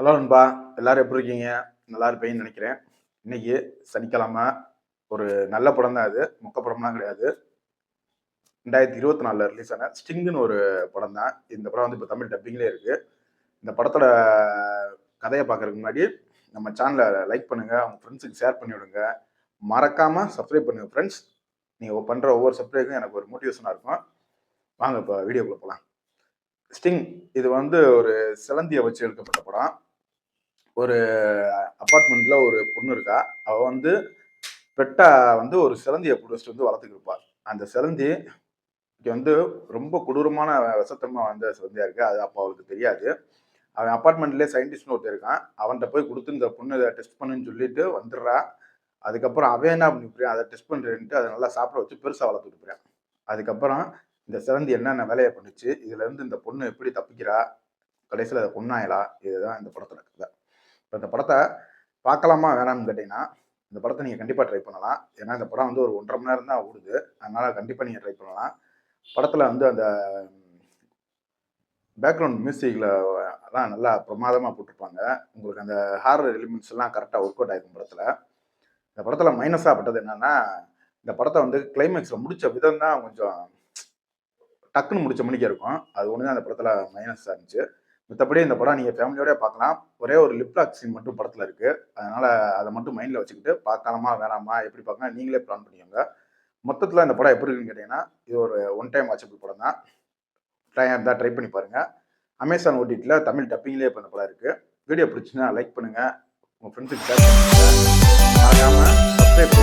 Hello நண்பா, எல்லாரும் எப்படி இருக்கீங்க? நல்லா இருப்பீங்கன்னு நினைக்கிறேன். இன்னைக்கு சனிக்கிழமை. ஒரு நல்ல படம் தான் இது. மொக்க படம்லாம் கிடையாது. 2024ல ரிலீஸ் ஆன ஸ்டிங்ன்னு ஒரு படம் தான். இந்த படம் வந்து இப்போ தமிழ் டப்பிங்லேயே இருக்கு. இந்த படத்தோட கதையை பார்க்கறதுக்கு முன்னாடி நம்ம சேனலை லைக் பண்ணுங்க, உங்க ஃப்ரெண்ட்ஸுக்கு ஷேர் பண்ணி விடுங்க. மறக்காம சப்ஸ்கிரைப் பண்ணுங்க ஃப்ரெண்ட்ஸ். நீங்க பண்ற ஒவ்வொரு சப்ஸ்கிரைபும் எனக்கு ஒரு மோட்டிவேஷனா இருக்கும். வாங்க இப்போ வீடியோக்குள்ள போலாம். ஸ்டிங் இது வந்து ஒரு சிலந்தியை வச்சு எடுக்கப்பட்ட படம். ஒரு அப்பார்ட்மெண்ட்ல ஒரு பொண்ணு இருக்கா. அவ வந்து பெட்டா வந்து ஒரு சிலந்தியை பிடிச்சிட்டு வந்து வளர்த்துக்கிட்டு இருப்பா. அந்த சிலந்தி வந்து ரொம்ப கொடூரமான விஷத்தன்மை வந்த சிலந்தியா இருக்கு. அது அப்போ அவளுக்கு தெரியாது. அவன் அப்பார்ட்மெண்ட்லேயே சயின்டிஸ்ட்னு ஒருத்தர் இருக்கான். அவன்கிட்ட போய் கொடுத்து இந்த பொண்ணு இதை டெஸ்ட் பண்ணுன்னு சொல்லிட்டு வந்துடுறா. அதுக்கப்புறம் அவன் என்ன பண்ணிவிடுறான், அதை டெஸ்ட் பண்ணுறேன்ட்டு அதை நல்லா சாப்பிட வச்சு பெருசாக வளர்த்துட்டு போறான். அதுக்கப்புறம் இந்த சிலந்தி என்னென்ன வேலையை பண்ணுச்சு, இதுல இருந்து இந்த பொண்ணு எப்படி தப்பிக்கிறா, கடைசியில் அதை கொன்னாயலா, இதுதான் இந்த படத்துல கதை. இப்போ இந்த படத்தை பார்க்கலாமா வேணாம்னு கேட்டீங்கன்னா, இந்த படத்தை நீங்கள் கண்டிப்பாக ட்ரை பண்ணலாம். ஏன்னா இந்த படம் வந்து ஒரு 1.5 மணி நேரம் தான் ஓடுது. அதனால கண்டிப்பாக நீங்கள் ட்ரை பண்ணலாம். படத்தில் வந்து அந்த பேக்ரவுண்ட் மியூசிக்கில் எல்லாம் நல்லா பிரமாதமாக போட்டிருப்பாங்க. உங்களுக்கு அந்த ஹாரர் எலிமெண்ட்ஸ் எல்லாம் கரெக்டாக ஒர்க் அவுட் ஆகிருக்கும் படத்தில். இந்த படத்தில் மைனஸாக பட்டது என்னன்னா, இந்த படத்தை வந்து கிளைமேக்ஸில் முடிச்ச விதம் தான் கொஞ்சம் டக்குன்னு முடிச்ச மணிக்கு இருக்கும். அது ஒன்று தான் அந்த படத்தில் மைனஸாக இருந்துச்சு. மற்றபடி இந்த படம் நீங்கள் ஃபேமிலியோடய பார்க்கலாம். ஒரே ஒரு லிப்லாக் சீன் மட்டும் படத்தில் இருக்குது. அதனால் அதை மட்டும் மைண்டில் வச்சுக்கிட்டு பார்க்கலாமா வேணாமா எப்படி பார்க்கலாம் நீங்களே பிளான் பண்ணிக்கோங்க. மொத்தத்தில் இந்த படம் எப்படி இருக்குன்னு கேட்டிங்கன்னா, இது ஒரு ஒன் டைம் வாட்சபிள் படம் தான். இருந்தால் ட்ரை பண்ணி பாருங்கள். அமேசான் ஓடிடியில் தமிழ் டப்பிங்லேயே இப்போ இந்த படம் இருக்குது. வீடியோ பிடிச்சுன்னா லைக் பண்ணுங்கள், உங்கள் ஃப்ரெண்ட்ஸுக்கு ஷேர் பண்ணுங்கள், மறக்காமல் சப்ஸ்கிரைப்